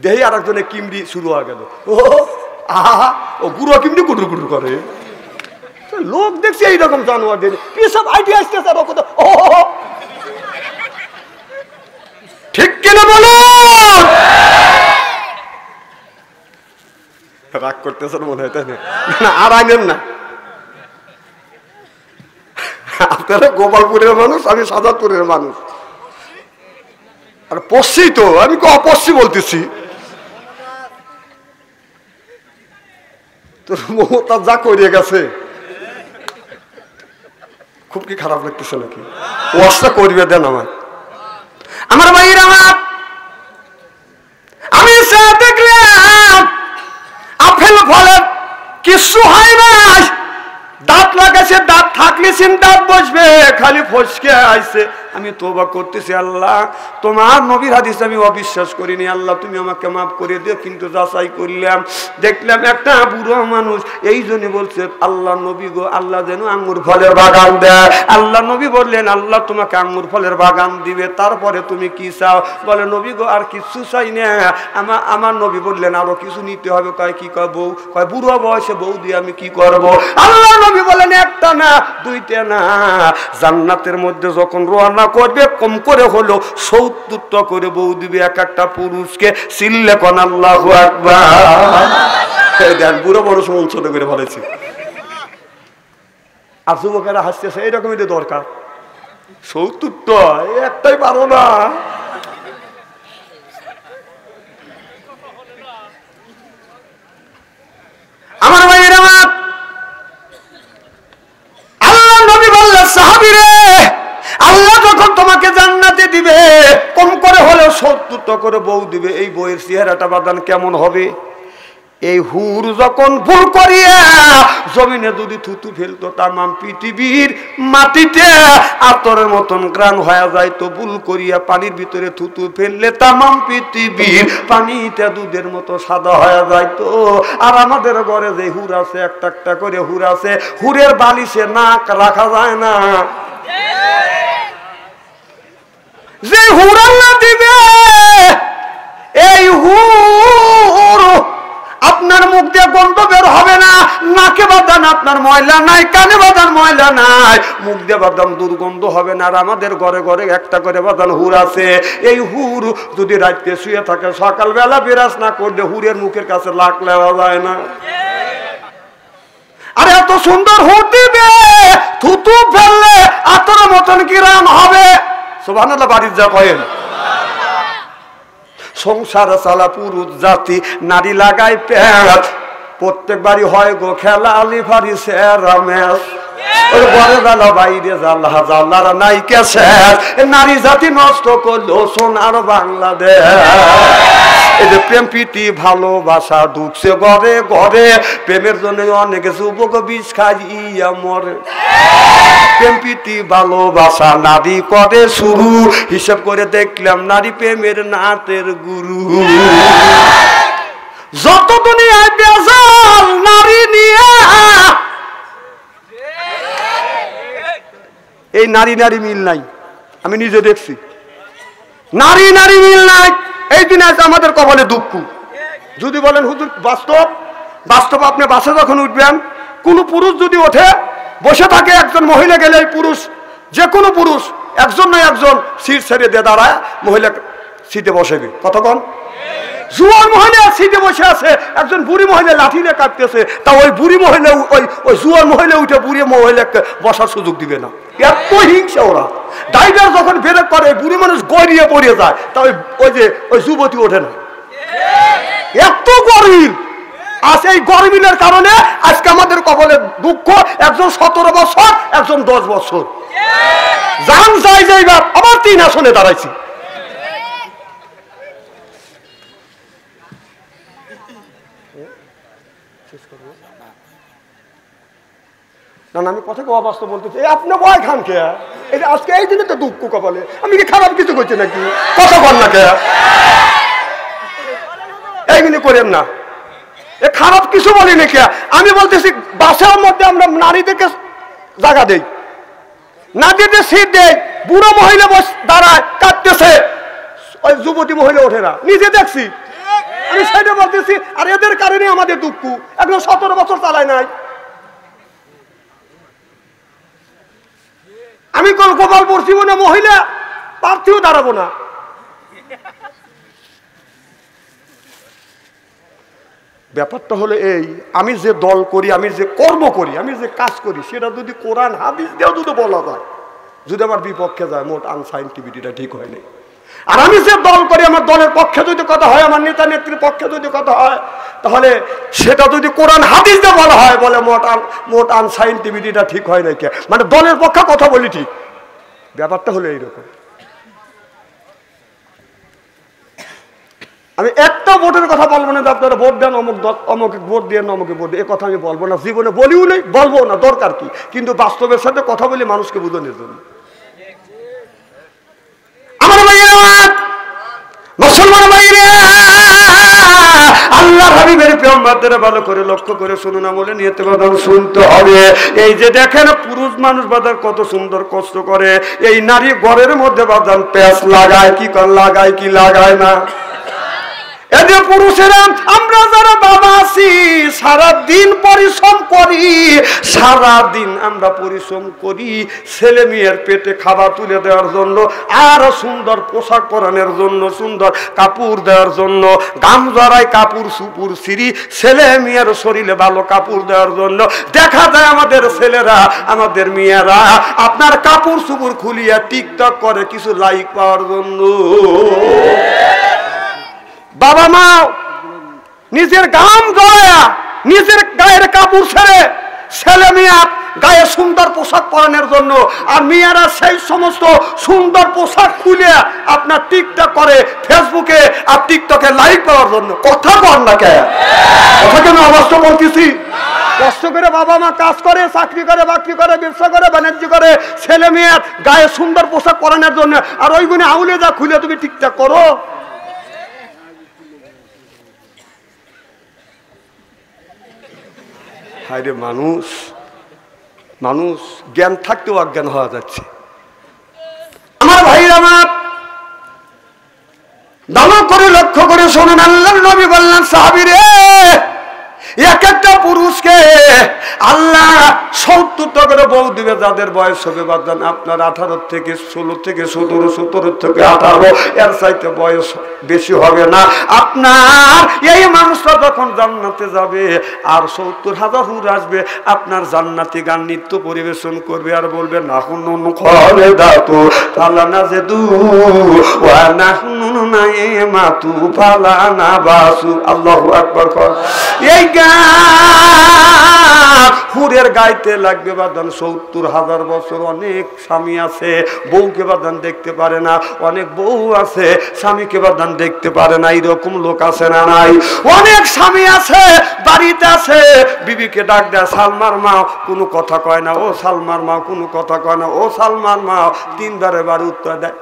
দেহি আর একজনে কিমড়ি শুরু হয়ে গেল, ও আহা ও গুরু কিমড়ি কুটুর কুটুর করে। লোক দেখছি এইরকম জানোয়ার দিয়ে কি সব আইডিয়া আসতেছে, ও ঠিক কিনা বলো? রাগ করতেছেন মনে হয়, তাই না? আর আইনেন না, আপনারা গোপালপুরের মানুষ, আমি সাজাদপুরের মানুষ। আর পশ্চি তো, আমি অপশ্চি বলতেছি। তোর মমতা যা করিয়ে গেছে, খুব কি খারাপ লাগতেছে নাকি? ওয়াজটা করিয়ে দেন আমার ভাইয়ের। আমার আমি দেখলাম আপেল ফলের কিছু হয় না, দাঁত লাগাইছে, দাঁত থাকলে দাঁত বসবে, খালি ফসকে আইছে। আমি তওবা করতেছি, আল্লাহ তোমার নবীর হাদিস আমি অবিশ্বাস করিনি, আল্লাহ তুমি আমাকে মাফ করে দিও। কিন্তু যাচাই করলাম, দেখলাম একটা বুড়ো মানুষ। এই জন্য বলছে আল্লাহ নবী গো, আল্লাহ যেন আঙ্গুর ফলের বাগান দেয়। আল্লাহ নবী বললেন আল্লাহ তোমাকে আঙ্গুর ফলের বাগান দিবে, তারপরে তুমি কি চাও? বলে নবী গো আর কিছু চাই না। আমার নবী বললেন আরো কিছু নিতে হবে। কয় কি? কয় বউ। কয় বুড়ো বয়সে বউ দিয়ে আমি কি করব? আল্লাহ নবী বলেন একটা না, দুইটা না, জান্নাতের মধ্যে যখন রওনা করবে কম করে হলো ৭০টা করে বউ দিবে এক একটা পুরুষকে। চিল্লে কোন আল্লাহু আকবার। বুড়ো বড় মন ছোট করে বলেছি, আর যুবকেরা হাসতেছে। এইরকমই তো দরকার। ৭০টা একটাই পারো না। আমার ভাইয়ের আমার, আল্লাহ নবী বললেন সাহাবীরে, আল্লাহ যখন তোমাকে জান্নাতে দিবে কম করে হলেও ৭০টা করে বউ দিবে। এই বউয়ের চেহারাটা বাদান কেমন হবে? এই হুর যখন ভুল করিয়া জমিনে যদি থুতু ফেলতো, তামাম পৃথিবীর মাটিতে আতরের মতন গ্রান হয়ে যায়। তো ভুল করিয়া পানির ভিতরে থুতু ফেললে তামাম পৃথিবীর পানিতে দুধের মতো সাদা হয়ে যায়। তো আর আমাদের ঘরে যে হুর আছে, একটা একটা করে হুর আছে, হুরের বালিশে নাক রাখা যায় না। যে হুর আল্লাহ দিবে, এই হুর আপনার মুখ দিয়ে গন্ধ বের হবে না, নাকে বাদান আপনার ময়লা নাই, কানে বাদান ময়লা নাই, মুখ দিয়ে বাদান দুর্গন্ধ হবে না। আর আমাদের ঘরে ঘরে একটা করে বাদান হুর আছে। এই হুর যদি রাত্রে শুয়ে থাকে, সকালবেলা বিরাজ না করলে হুরের মুখের কাছে লাখ লেওয়া যায় না। আর এত সুন্দর হুর দিবে, থুতু ফেললে আতর মতন কিরাম হবে। সুবহানাল্লাহ, বাড়ির যা কয়েন। সংসার চালা পুরুষ জাতি, নারী লাগাই পেট, প্রত্যেক বাড়ি হয় গো খেলা, আলি ফারি সেরা ম্যাচ। ওই বড় বেলা বাইরে জ্বালা জ্বালার নাই কেছে, নারী জাতি নষ্ট করলো সোনার বাংলাদেশ। এই যে প্রেম প্রীতি ভালোবাসা ঢুকছে ঘরে ঘরে, প্রেমের জন্য অনেক যুবক বিষ খাইয়া মরে। প্রেম প্রীতি ভালোবাসা নারী করে শুরু, হিসাব করে দেখলাম নারী প্রেমের নাটের গুরু। যত দুনিয়ায় বেজাল নারী নিয়ে, এই নারী নারী মিল নাই। আমি নিজে দেখছি নারী নারী মিল নাই। এই দিনে আছে আমাদের কপালে দুঃখ। যদি বলেন হুজুর বাস্তব, বাস্তব আপনি বাসে যখন উঠবেন, কোন পুরুষ যদি ওঠে বসে থাকে, একজন মহিলা গেলে এই পুরুষ, যে কোনো পুরুষ একজন না একজন সিট ছেড়ে দিয়ে দাঁড়ায় মহিলা সিটে বসেবে। কতক্ষণ? জুয়ার মহিলা সিটে বসে আছে, একজন বুড়ি মহিলা লাঠি নিয়ে কাটতেছে, তা ওই বুড়ি মহিলা ওই জুয়ার মহিলা উঠে বুড়ি মহিলাকে বসার সুযোগ দিবে না। এত হিংসা ওরা। ড্রাইভার যখন ব্রেক করে বুড়ি মানুষ গড়িয়ে পড়ে যায়, তা ওই যুবতী ওঠে না। এত গরিব আছে। এই গরিবের কারণে আজকে আমাদের কপালে দুঃখ। একজন 17 বছর, একজন 10 বছর। জান যাই যাইবার আবার 3 আসনে দাঁড়াইছি। না না, আমি কথা অবাস্তব বলতেছি। আপনি ভয় খান কে? এই আজকে এই দিনে তো দুঃখ কপালে। আমি কি খারাপ কিছু করছি নাকি? কথা বল না কে? এইগুলি করেন না, এ খারাপ কিছু বলি নাকি? আমি বলতেছি বাসার মধ্যে আমরা নারীদেরকে জায়গা দেই, নারীদের সিট দেই, বুড়ো মহিলা বস দাঁড়ায় কাঁদতেছে, ওই যুবতী মহিলা ওঠে না। নিজে দেখছি। আমি সেটা বলতেছি। আর এদের কারণে আমাদের দুঃখ, এখন 17 বছর চালায় নাই। আমি কোন গোপাল পড়ছি না মহিলা প্রার্থীও দাঁড়াবো না। ব্যাপারটা হলো এই, আমি যে দল করি, আমি যে কর্ম করি, আমি যে কাজ করি, সেটা যদি কোরআন হাদিস দিয়েও যদি বলা যায়, যদি আমার বিপক্ষে যায়, মোট আনসাইন্টিফিকটা ঠিক হয়নি। আর আমি যে দল করি, আমার দলের পক্ষে যদি কথা হয়, আমার নেতা নেত্রীর পক্ষে যদি কথা হয়, তাহলে সেটা যদি কোরআন হাদিস দিয়ে বলা হয়, বলে মোট আনসাইন্টিফিকটা ঠিক হয় নাকি, মানে দলের পক্ষে কথা বলি ঠিক। ব্যাপারটা হলো এইরকম। আমি একটা ভোটের কথা বলবো না, আপনারা ভোট দেন অমুক দল, অমুক ভোট দিয়ে অমুকে ভোট দিয়ে, এ কথা আমি বলবো না, জীবনে বলিও নেই, বলবো না, দরকার কি। কিন্তু বাস্তবের সাথে কথা বলি মানুষকে বোঝানোর জন্য। আমার ভাইয়েরা, মুসলমান ভাইরা, আল্লাহর হাবিবের পেগম্বরদের ভালো করে লক্ষ্য করে শুনুন, আমলে নিয়তে বাদান শুনতে হবে। এই যে দেখেন পুরুষ মানুষ বাদান কত সুন্দর কষ্ট করে, এই নারী ঘরের মধ্যে বাদান পেঁচ লাগায়, কি কর লাগায় কি লাগায় না। এদের পুরুষেরা আমরা যারা বাবা আছি, সারাদিন পরিশ্রম করি, সারাদিন আমরা পরিশ্রম করি ছেলে মেয়ের পেটে খাবার তুলে দেওয়ার জন্য, আর সুন্দর পোশাক পরানোর জন্য, সুন্দর কাপড় দেওয়ার জন্য, গাম জড়াই কাপড় সুপুর সিঁড়ি ছেলে মেয়ের শরীরে ভালো কাপড় দেওয়ার জন্য। দেখা যায় আমাদের ছেলেরা, আমাদের মেয়েরা আপনার কাপড় সুপুর খুলিয়া টিকটক করে কিছু লাইক পাওয়ার জন্য। বাবা মা নিজের গাম জড়ায়া, নিজের গায়ের কাপড় ছেড়ে ছেলে মেয়ে গায়ে সুন্দর পোশাক পরানোর জন্য, আর মেয়েরা সেই সমস্ত সুন্দর পোশাক খুলে আপনার টিকটক করে ফেসবুকে আর টিকটকে লাইক পাওয়ার জন্য। কথা বল না কে, কথা কেন অবস্থা বলতেছি। কষ্ট করে বাবা মা কাজ করে, চাকরি করে, বাকরি করে, ব্যবসা করে, বাণিজ্য করে, ছেলে মেয়ের গায়ে সুন্দর পোশাক পরানোর জন্য, আর ওইগুলো আউলে যা খুলে তুমি টিকটক করো। হায়রে মানুষ, মানুষ জ্ঞান থাকতেও অজ্ঞান হওয়া যাচ্ছে। আমার ভাইরা, আমার ভালো করে লক্ষ্য করে শোনেন, আল্লাহর নবী বললেন সাহাবীরে, এক একটা পুরুষকে আল্লাহ 70টা করে বউ দিবে, যাদের বয়স হবে বাদান আপনার 18 থেকে 16 থেকে 17, 17 থেকে 18, এর চাইতে বয়স বেশি হবে না। আপনার এই মানুষটা যখন জান্নাতে যাবে আর 70,000 হুর আসবে, আপনার জান্নাতি গান নৃত্য পরিবেশন করবে আর বলবে নাহুনুন খালিদাতু ফালানাজদু ওয়া নাহুনু নাইমাতু ফালানাবাসু। আল্লাহু আকবার। এই হুরের গাইতে লাগবে বাদান 70,000 বছর। অনেক স্বামী আছে বউকে বাদান দেখতে পারে না, অনেক বউ আছে স্বামীকে বাদান দেখতে পারে না, এরকম লোক আছে না নাই? অনেক স্বামী আছে বাড়িতে আছে, বিবিকে ডাক দেয় সালমার মা, কোনো কথা কয় না, ও সালমার মা কোনো কথা কয় না, ও সালমার মা 3বারে বার উত্তর দেয়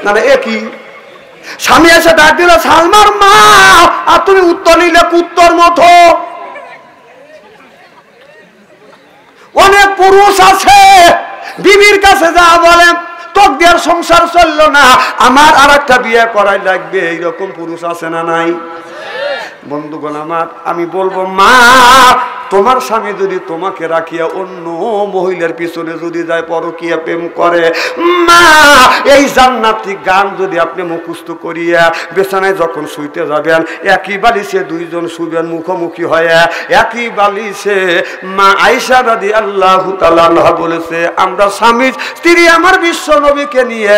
না। একই স্বামী এসে ডাক দিল সালমার মা, আর তুমি উত্তর নিলে কুত্তর মতো। অনেক পুরুষ আছে বিবির কাছে যা বলে তোর দিয়ে সংসার চললো না, আমার আর একটা বিয়ে করাই লাগবে, এইরকম পুরুষ আছে না নাই? বন্ধুগণ আমার, আমি বলবো মা, তোমার স্বামী যদি তোমাকে রাখিয়া অন্য মহিলার পিছনে যদি যায়, পরকীয়া প্রেম করে, মা এই জান্নাতি গান যদি আপনি মুখস্থ করিয়া বিছানায় যখন শুইতে যাবেন, একই বালিশে দুইজন শুবেন মুখোমুখি হয়ে, একই বালিশে। মা আয়েশা রাদিয়াল্লাহু তাআলা আনহা বলেছে, আমরা স্বামী স্ত্রী আমার বিশ্ব নবীকে নিয়ে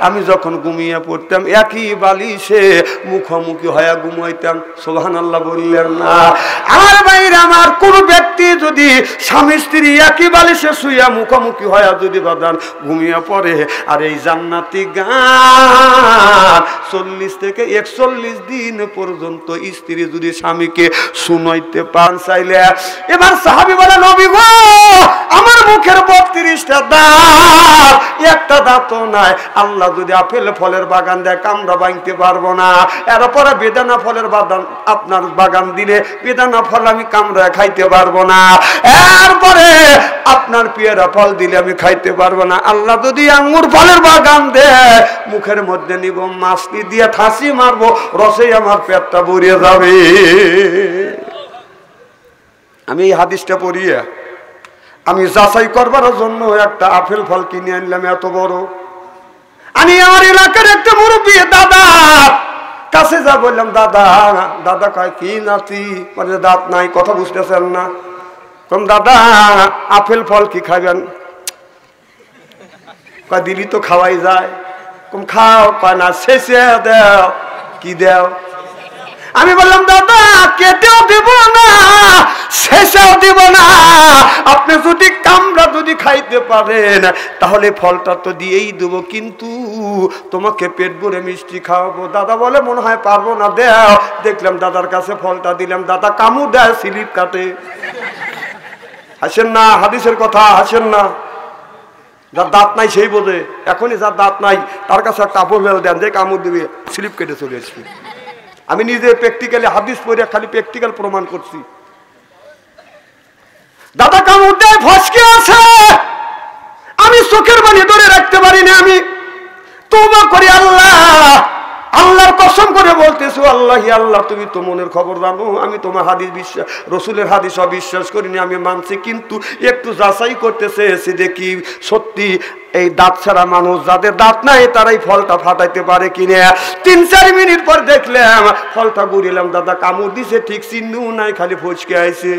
আমি যখন ঘুমিয়ে পড়তাম, একই বালিশে মুখোমুখি হয়ে ঘুমাইতাম। সুবহানাল্লাহ বললেন না? আমার ভাইরা আমার, কোন ব্যক্তি যদি স্বামী স্ত্রী একই বালিশে শুইয়া মুখোমুখি হয়ে যদি বাদান ঘুমিয়ে পড়ে, আর এই জান্নাতি গান 40 থেকে 41 দিন পর্যন্ত স্ত্রী যদি স্বামীকে শুনাইতে পান চাইলে, এবার সাহাবী বলে নবী গো, আমার মুখের 32টা দাঁত, একটা দাঁতও নাই। আল্লাহ যদি আপেল ফলের বাগান দেয়, কামড়া ভাঙতে পারবো না। এরপরে বেদানা ফলের বাগান আপনার বাগান দিলে, বেদানা ফল আমি কামড়া খাইতে খাইতে পারবো না, এরপরে আপনার পেয়ারা ফল দিলে আমি খাইতে পারবো না। আল্লাহ যদি আঙ্গুর ফলের বাগান দেয় মুখের মধ্যে নিব, মাছলি দিয়ে ঠাসি মারবো, রসে আমার পেটটা ভরিয়ে যাবে। আমি এই হাদিসটা পড়িয়ে আমি যাচাই করবার জন্য একটা আপেল ফল কিনে আনলাম এত বড়। আমি আমার এলাকার একটা মুরব্বী দাদা কাছে যা বললাম, দাদা, দাদা কয় কি নাতি, মানে দাঁত নাই, কথা বুঝতেছেন না। কম দাদা আপেল ফল কি খাবেন? কয় দিলি তো খাওয়াই যায়। কম খাও। কয় না শেষে দেও। কি দেও? আমি বললাম দাদা কেটেও দেব না, শেষেও দেব না, আপনি যদি কামড়া যদি খাইতে পারেন তাহলে ফলটা তো দিয়েই দেবো, কিন্তু তোমাকে পেট ভরে মিষ্টি খাওয়াবো। দাদা বলে মনে হয় পারবো না, দেও। দেখলাম দাদার কাছে ফলটা দিলাম, দাদা কামড় দেয়, স্লিপ কাটে। হাসেন না, হাদিসের কথা হাসেন না। যার দাঁত নাই সেই বোঝে, এখনই যার দাঁত নাই তার কাছে একটা আপেল দেন, যে কামড় দিবে, স্লিপ কেটে চলে আসবে। আমি নিজে প্র্যাকটিক্যালি হাদিস পড়ে খালি প্র্যাকটিক্যাল প্রমাণ করছি। দাদা কামড় দেয়, ফসকে আছে, আমি চোখের পানি ধরে রাখতে পারিনি। আমি তওবা করি, আল্লাহ, আল্লাহর কসম করে বলতেছো, আল্লাহ আল্লাহ তুমি তো মনের খবর জানো, আমি তোমার হাদিস বিশ্বাস, রসুলের হাদিস অবিশ্বাস করিনি, আমি মানছি, কিন্তু একটু যাচাই করতে চেয়েছি দেখি সত্যি এই দাঁত ছাড়া মানুষ, যাদের দাঁত নাই তারাই ফলটা ফাটাইতে পারে কিনা। 3-4 মিনিট পর দেখলাম ফলটা গুড়িলাম, দাদা কামড় দিছে, ঠিক চিহ্ন নাই, খালি ফসকে আইছে।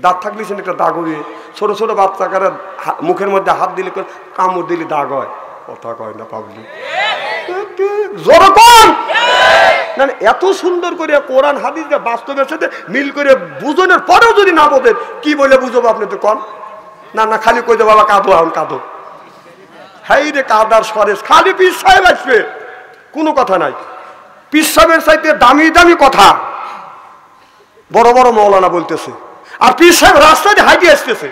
দাঁত থাকলে সে একটা দাগ হবে। ছোট ছোট বাচ্চাকারা মুখের মধ্যে হাত দিলে কামড় দিলে দাগ হয়, কথা কয় না পাবলিক। এত সুন্দর করে কোরআন হাদিস বাস্তবের সাথে মিল করে বুঝনের পরেও যদি না বোঝেন, কি বলে বুঝবো আপনি তো কন না। না খালি কই দে বাবা কাঁদো, এখন কাঁদো, হাই রে কাদার সরেশ, খালি পীর সাহেব আসবে, কোনো কথা নাই। পীর সাহেবের চাইতে দামি দামি কথা বড় বড় মৌলানা বলতেছে, আর পীর সাহেব রাস্তায় হাঁটিয়ে আসতেছে।